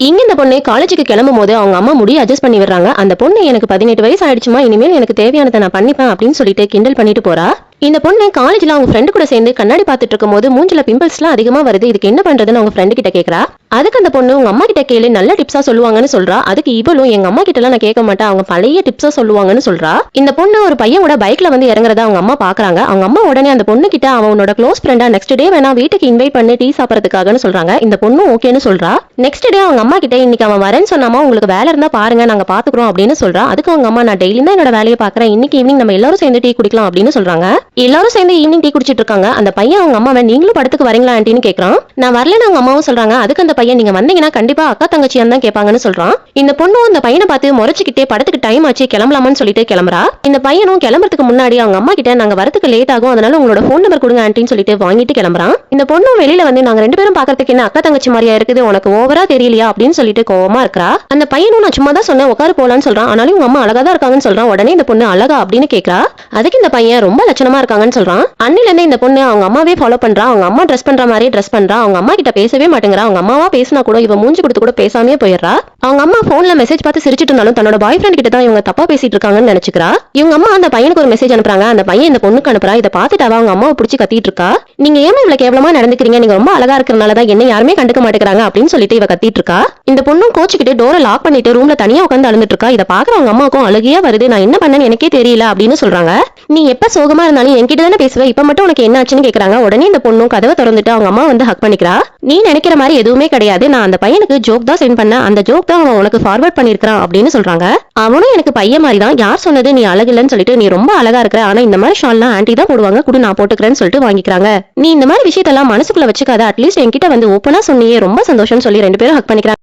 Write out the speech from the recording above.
இங்க இந்த பொண்ணு காலேஜுக்கு கிளம்பும் போது அவங்க அம்மா முடி அட்ஜஸ்ட் பண்ணி விடுறாங்க. அந்த பொண்ணு எனக்கு 18 வயசு ஆயிடுச்சுமா, இனிமேல் எனக்கு தேவையானதை நான் பண்ணிப்பேன் அப்படின்னு சொல்லிட்டு கிண்டல் பண்ணிட்டு போறா. இந்த பொண்ணு காலேஜ்ல அவங்க ஃப்ரெண்டு கூட சேர்ந்து கண்ணாடி பார்த்துட்டு இருக்கும்போது மூஞ்சில பிம்பிள்ஸ்லாம் அதிகமா வருது, இதுக்கு என்ன பண்றதுன்னு அவங்க ஃப்ரெண்டு கிட்ட கேக்குறா. அதுக்கு அந்த பொண்ணு உங்க அம்மா கிட்ட கேளு, நல்ல டிப்ஸா சொல்லுவாங்கன்னு சொல்றா. அதுக்கு இவளும் எங்க அம்மா கிட்ட எல்லாம் நான் கேட்க மாட்டேன், அவங்க பழைய டிப்ஸா சொல்லுவாங்கன்னு சொல்றா. இந்த பொண்ணு ஒரு பையன் கூட பைக்ல வந்து இறங்குறத அவங்க அம்மா பாக்குறாங்க. அவங்க அம்மா உடனே அந்த பொண்ணு கிட்ட அவனோட க்ளோஸ் ஃப்ரெண்டா நெக்ஸ்ட் டே வேணா வீட்டுக்கு இன்வைட் பண்ணி டீ சாப்பிடறதுக்காகன்னு சொல்றாங்க. இந்த பொண்ணு ஓகேன்னு சொல்றா. நெக்ஸ்ட் டே அவங்க அம்மா கிட்ட இன்னைக்கு அவன் வரேன்னு சொன்னாமா, உங்களுக்கு வேலை இருந்தா பாருங்க நாங்க பாத்துக்கிறோம் அப்படின்னு சொல்றா. அதுக்கு அவங்க அம்மா நான் டெய்லி தான் என்னோட வேலையை பாக்குறேன், இன்னைக்கு ஈவினிங் நம்ம எல்லாரும் சேர்ந்து டீ குடிக்கலாம் அப்படின்னு சொல்றாங்க. எல்லாரும் சேர்ந்து ஈவினிங் டீ குடிச்சிட்டு இருக்காங்க. அந்த பையன் அவங்க அம்மாவை நீங்களும் படத்துக்கு வரீங்களா ஆண்டின்னு கேக்குறான். நான் வரலன்னு அவங்க அம்மாவும் சொல்றாங்க. அதுக்கு அந்த பையன் நீங்க வந்தீங்கன்னா கண்டிப்பா அக்கா தங்கச்சியா தான் கேட்பாங்கன்னு சொல்றான். இந்த பொண்ணும் அந்த பையனை பார்த்து முறைச்சிக்கிட்டே படத்துக்கு டைம் ஆச்சு கிளம்பலாமான்னு சொல்லிட்டு கிளம்புறா. இந்த பையனும் கிளம்புறதுக்கு முன்னாடி அவங்க அம்மா கிட்ட நாங்க வரதுக்கு லேட் ஆகும், அதனால உங்களோட போன் நம்பர் கொடுங்க ஆண்டின்னு சொல்லிட்டு வாங்கிட்டு கிளம்புறான். இந்த பொண்ணும் வெளியில வந்து நாங்க ரெண்டு பேரும் பாக்கிறதுக்கு என்ன அக்கா தங்கச்சி மாதிரியா இருக்குது, உனக்கு ஓவரா தெரியலையா அப்படின்னு சொல்லிட்டு கோவமா இருக்கா. அந்த பையனும் நான் சும்மா தான் சொன்னேன் உட்காரு போலான்னு சொல்றான். ஆனாலும் உங்க அம்மா அழகா தான் இருக்காங்கன்னு சொல்றான். உடனே இந்த பொண்ணு அழகா அப்படின்னு கேக்குறா. அதுக்கு இந்த பையன் ரொம்ப லட்சணமா இருக்காங்கன்னு சொல்றான். அன்னில இருந்து இந்த பொண்ணு அவங்க அம்மாவே ஃபாலோ பண்றா. அவங்க அம்மா ட்ரெஸ் பண்ற மாதிரி ட்ரெஸ் பண்றா. அவங்க அம்மா கிட்ட பேசவே மாட்டேங்கிறா. அவங்க அம்மாவா பேசினா கூட இவ மூஞ்சி கொடுத்து கூட பேசாமே போயிடுறா. அவங்க அம்மா போன்ல மெசேஜ் பார்த்து சிரிச்சிட்டு இருந்தாலும் தன்னோட பாய் ஃப்ரெண்ட் கிட்ட தான் இவங்க தப்பா பேசிட்டு இருக்காங்கன்னு நினைச்சுக்கிறா. இவங்க அம்மா அந்த பையனுக்கு ஒரு மெசேஜ் அனுப்புறாங்க. அந்த பையன் இந்த பொண்ணுக்கு அனுப்புறா. இதை பார்த்துட்டு அவங்க அம்மாவை பிடிச்சி கத்திட்டு இருக்கா. நீங்க ஏமா இவ்வளவு கேவலமா நடந்துக்கிறீங்க, நீங்க ரொம்ப அழகா இருக்கிறனாலதான் என்ன யாருமே கண்டுக்க மாட்டேங்கிறாங்க அப்படின்னு சொல்லிட்டு இவ கத்திட்டு இருக்கா. இந்த பொண்ணும் கோச்சிக்கிட்டு டோரை லாக் பண்ணிட்டு ரூம்ல தனியா உட்காந்து அழுந்துட்டு இருக்கா. இதை பாக்குற அவங்க அம்மாவுக்கும் அழுகையா வருது. நான் என்ன பண்ணேன்னு எனக்கே தெரியல அப்படின்னு சொல்றாங்க. நீ எப்ப சோகமா இருந்தாலும் என்கிட்ட தானே பேசுவ, இப்ப மட்டும் உனக்கு என்ன ஆச்சுன்னு கேக்குறாங்க. உடனே இந்த பொண்ணும் கதவை திறந்துட்டு அவங்க அம்மா வந்து ஹக் பண்ணிக்கிறா. நீ நினைக்கிற மாதிரி எதுவுமே கிடையாது, நான் அந்த பையனுக்கு ஜோக் தான் சென்ட் பண்ண, அந்த ஜோக் தான் அவன் உனக்கு ஃபார்வர்ட் பண்ணிருக்கான் அப்படின்னு சொல்றாங்க. அவனும் எனக்கு பையன் மாதிரி தான், யார் சொன்னது நீ அழகில்லன்னு சொல்லிட்டு, நீ ரொம்ப அழகா இருக்கிற, ஆனா இந்த மாதிரி ஷால்லாம் ஆன்ட்டி தான் போடுவாங்க, கூட நான் போட்டுக்கிறேன்னு சொல்லிட்டு வாங்கிக்கிறாங்க. நீ இந்த மாதிரி விஷயத்தெல்லாம் மனசுக்குள்ள வச்சுக்காத, அட்லீஸ்ட் என்கிட்ட வந்து ஓப்பனா சொன்னியே ரொம்ப சந்தோஷம்னு சொல்லி ரெண்டு பேரும் ஹக் பண்ணிக்கிறாங்க.